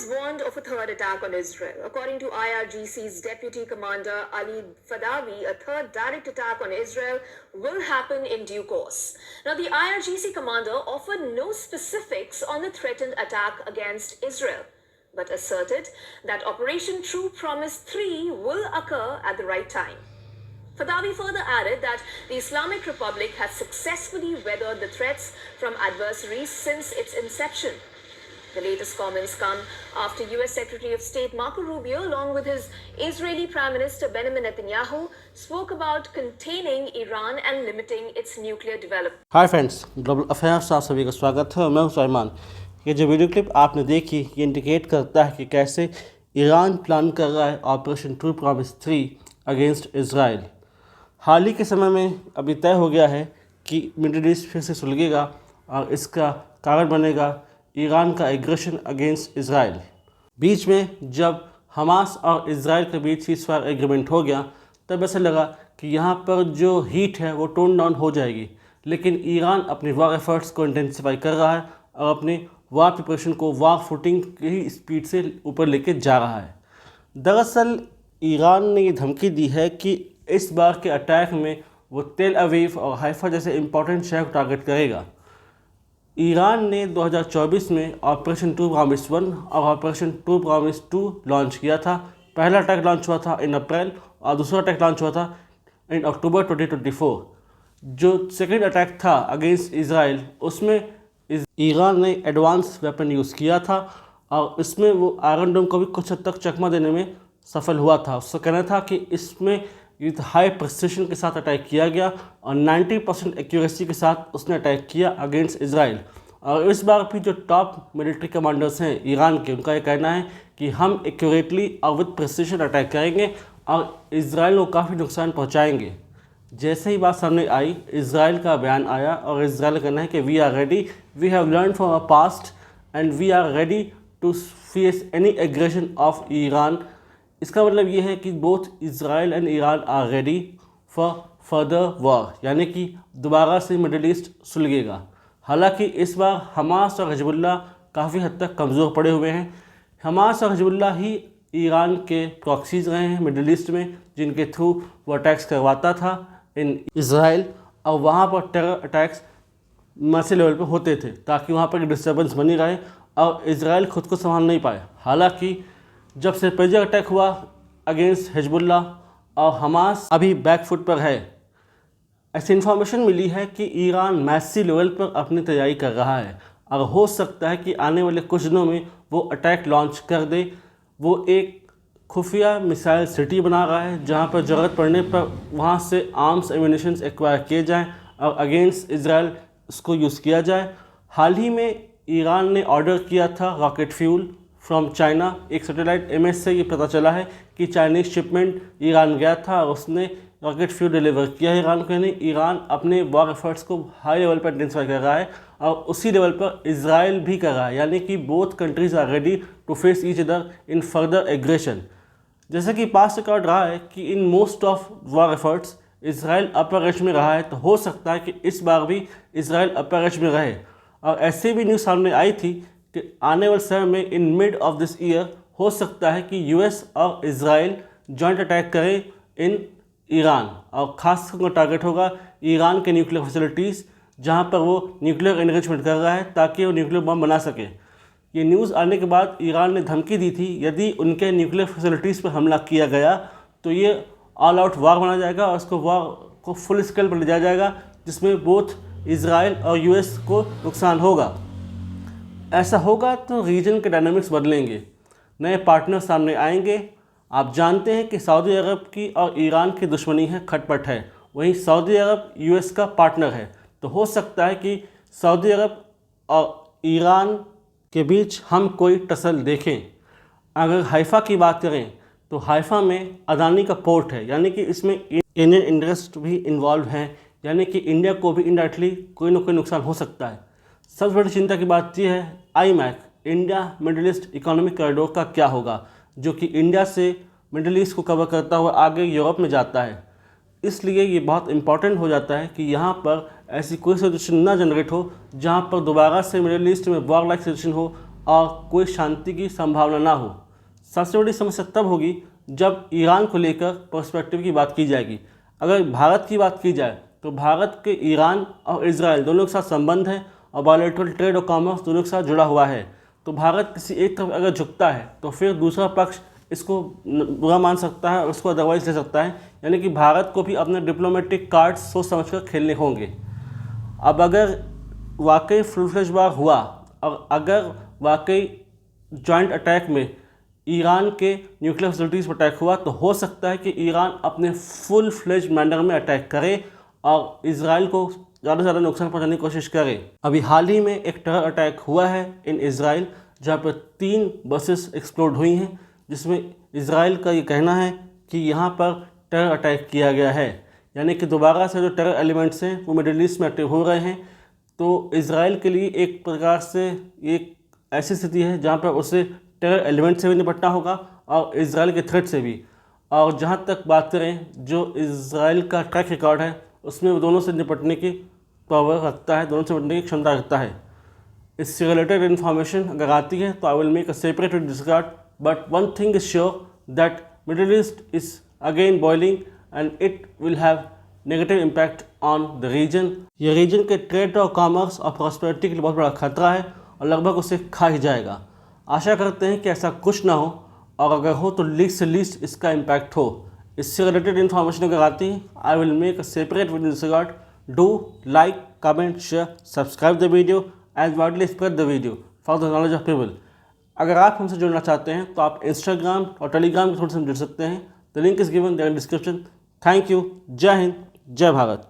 has warned of a third attack on Israel. According to IRGC's deputy commander Ali Fadawi, a third direct attack on Israel will happen in due course. Now, the IRGC commander offered no specifics on the threatened attack against Israel, but asserted that Operation True Promise 3 will occur at the right time. Fadawi further added that the Islamic Republic has successfully weathered the threats from adversaries since its inception. The latest comments come after US Secretary of State Marco Rubio, along with his Israeli Prime Minister Benjamin Netanyahu, spoke about containing Iran and limiting its nuclear development. Hi friends, global affairs आप सभी का स्वागत है। मैं हूं सुलेमान। ये जो video clip आपने देखी ये इंडिकेट करता है कि कैसे ईरान प्लान कर रहा है operation true promise 3 against Israel. हाल ही के समय में अभी तय हो गया है कि मिडिल ईस्ट फिर से सुलगेगा और इसका कारण बनेगा ईरान का एग्रेशन अगेंस्ट इजराइल। बीच में जब हमास और इजराइल के बीच सीज़फायर एग्रीमेंट हो गया तब ऐसा लगा कि यहाँ पर जो हीट है वो टोन डाउन हो जाएगी, लेकिन ईरान अपने वार एफर्ट्स को इंटेंसिफाई कर रहा है और अपने वार प्रिपरेशन को वार फुटिंग की स्पीड से ऊपर लेके जा रहा है। दरअसल ईरान ने ये धमकी दी है कि इस बार के अटैक में वो तेल अवीव और हाइफा जैसे इंपॉर्टेंट शहर को टारगेट करेगा। ईरान ने 2024 में ऑपरेशन ट्रू प्रॉमिस 1 और ऑपरेशन ट्रू प्रॉमिस 2 लॉन्च किया था। पहला अटैक लॉन्च हुआ था इन अप्रैल और दूसरा अटैक लॉन्च हुआ था इन अक्टूबर 2024। जो सेकेंड अटैक था अगेंस्ट इजराइल उसमें ईरान ने एडवांस वेपन यूज़ किया था और इसमें वो आयरन डोम को भी कुछ हद तक चकमा देने में सफल हुआ था। उसका कहना था कि इसमें विद हाई प्रिसिशन के साथ अटैक किया गया और 90% एक्यूरेसी के साथ उसने अटैक किया अगेंस्ट इजराइल। और इस बार भी जो टॉप मिलिट्री कमांडर्स हैं ईरान के, उनका ये कहना है कि हम एक्यूरेटली और विद प्रिसिशन अटैक करेंगे और इजराइल को काफ़ी नुकसान पहुंचाएंगे। जैसे ही बात सामने आई, इजराइल का बयान आया और इजराइल का कहना है कि we are ready, we have learn from our past and we are ready to face any aggression of Iran. इसका मतलब ये है कि both Israel and Iran are ready for further war, यानी कि दोबारा से मिडिल ईस्ट सुलगेगा। हालांकि इस बार हमास और हिजबुल्लाह काफ़ी हद तक कमज़ोर पड़े हुए हैं। हमास और हिजबुल्लाह ही ईरान के प्रॉक्सीज रहे हैं मिडिल ईस्ट में, जिनके थ्रू वो अटैक्स करवाता था इन इजराइल और वहाँ पर टेरर अटैक्स मैसिव लेवल पर होते थे ताकि वहाँ पर डिस्टर्बेंस बनी रहे और इजराइल खुद को संभाल नहीं पाए। हालांकि जब से पेजर अटैक हुआ अगेंस्ट हिजबुल्लाह और हमास अभी बैकफुट पर है। ऐसी इन्फॉर्मेशन मिली है कि ईरान मैसिव लेवल पर अपनी तैयारी कर रहा है और हो सकता है कि आने वाले कुछ दिनों में वो अटैक लॉन्च कर दे। वो एक खुफिया मिसाइल सिटी बना रहा है जहां पर ज़रूरत पड़ने पर वहां से आर्म्स एम्यूनिशंस एक्वायर किए जाएं और अगेंस्ट इजराइल उसको यूज़ किया जाए। हाल ही में ईरान ने ऑर्डर किया था रॉकेट फ्यूल फ्रॉम चाइना। एक सैटेलाइट इमेज से ये पता चला है कि चाइनीज़ शिपमेंट ईरान गया था और उसने रॉकेट फ्यूल डिलीवर किया है ईरान को। यानी ईरान अपने वॉर एफर्ट्स को हाई लेवल पर इंटेंसिफाई कर रहा है और उसी लेवल पर इजराइल भी कर रहा है, यानी कि both countries are ready to face each other in further aggression. जैसे कि पास्ट रिकॉर्ड रहा है कि in most of war efforts Israel upper edge में रहा है, तो हो सकता है कि इस बार भी इजराइल अपर एज में रहे। और ऐसे भी न्यूज़ सामने आई थी कि आने वाले समय में in mid of this year हो सकता है कि यूएस और इजराइल जॉइंट अटैक करें इन ईरान और खासकर टारगेट होगा ईरान के न्यूक्लियर फैसिलिटीज़ जहां पर वो न्यूक्लियर एनरिचमेंट कर रहा है ताकि वो न्यूक्लियर बम बना सके। ये न्यूज़ आने के बाद ईरान ने धमकी दी थी यदि उनके न्यूक्लियर फैसिलिटीज़ पर हमला किया गया तो ये ऑल आउट वार बना जाएगा और उसको वार को फुल स्केल पर ले जाया जाएगा जिसमें बोथ इजराइल और यूएस को नुकसान होगा। ऐसा होगा तो रीजन के डायनामिक्स बदलेंगे, नए पार्टनर सामने आएंगे। आप जानते हैं कि सऊदी अरब की और ईरान की दुश्मनी है, खटपट है। वहीं सऊदी अरब यूएस का पार्टनर है, तो हो सकता है कि सऊदी अरब और ईरान के बीच हम कोई टसल देखें। अगर हाइफा की बात करें तो हाइफा में अदानी का पोर्ट है, यानी कि इसमें इंडियन इंटरेस्ट भी इन्वॉल्व हैं, यानी कि इंडिया को भी इनडायरेक्टली कोई ना कोई नुकसान हो सकता है। सबसे बड़ी चिंता की बात यह है iMac India middle east economic corridor का क्या होगा, जो कि इंडिया से मिडिल ईस्ट को कवर करता हुआ आगे यूरोप में जाता है। इसलिए ये बहुत इंपॉर्टेंट हो जाता है कि यहाँ पर ऐसी कोई सिचुएशन ना जनरेट हो जहाँ पर दोबारा से मिडिल ईस्ट में वॉर लाइक सिचुएशन हो और कोई शांति की संभावना ना हो। सबसे बड़ी समस्या तब होगी जब ईरान को लेकर पर्सपेक्टिव की बात की जाएगी। अगर भारत की बात की जाए तो भारत के ईरान और इजराइल दोनों के साथ संबंध है और बायलैटरल ट्रेड और कॉमर्स दोनों के साथ जुड़ा हुआ है। तो भारत किसी एक तरफ अगर झुकता है तो फिर दूसरा पक्ष इसको बुरा मान सकता है और उसको अदरवाइज ले सकता है, यानी कि भारत को भी अपने डिप्लोमेटिक कार्ड सोच समझकर खेलने होंगे। अब अगर वाकई फुल फ्लेज वार हुआ और अगर वाकई जॉइंट अटैक में ईरान के न्यूक्लियर फैसिलिटीज़ पर अटैक हुआ तो हो सकता है कि ईरान अपने फुल फ्लेज मैनर में अटैक करे और इजराइल को ज़्यादा से ज़्यादा नुकसान पहुंचाने की कोशिश करे। अभी हाल ही में एक टेरर अटैक हुआ है इन इजराइल, जहाँ पर 3 बसेस एक्सप्लोड हुई हैं, जिसमें इजराइल का ये कहना है कि यहाँ पर टेरर अटैक किया गया है, यानी कि दोबारा से जो टेरर एलिमेंट्स हैं वो मिडिल ईस्ट में एक्टिव हो रहे हैं। तो इजराइल के लिए एक प्रकार से एक ऐसी स्थिति है जहाँ पर उसे टेरर एलिमेंट से भी निपटना होगा और इजराइल के थ्रेट से भी। और जहाँ तक बात करें जो इजराइल का ट्रैक रिकॉर्ड है उसमें वो दोनों से निपटने की पावर रखता है, दोनों से निपटने की क्षमता रखता है। इससे रिलेटेड इन्फॉर्मेशन अगर आती है तो I will make a separate discard, but one thing is sure that Middle East is again boiling and it will have negative impact on the region. ये रीजन के ट्रेड और कॉमर्स और prosperity के लिए बहुत बड़ा खतरा है और लगभग उसे खा ही जाएगा। आशा करते हैं कि ऐसा कुछ ना हो, और अगर हो तो लीस्ट से लीस्ट इसका इम्पैक्ट हो। इससे रिलेटेड इन्फॉर्मेशन अगर आती है आई will make a separate video in this regard. Do like, comment, share, subscribe the video and widely spread the video for the knowledge of people. अगर आप हमसे जुड़ना चाहते हैं तो आप इंस्टाग्राम और टेलीग्राम के थ्रू से जुड़ सकते हैं। The link is given there in description. Thank you. जय हिंद, जय भारत।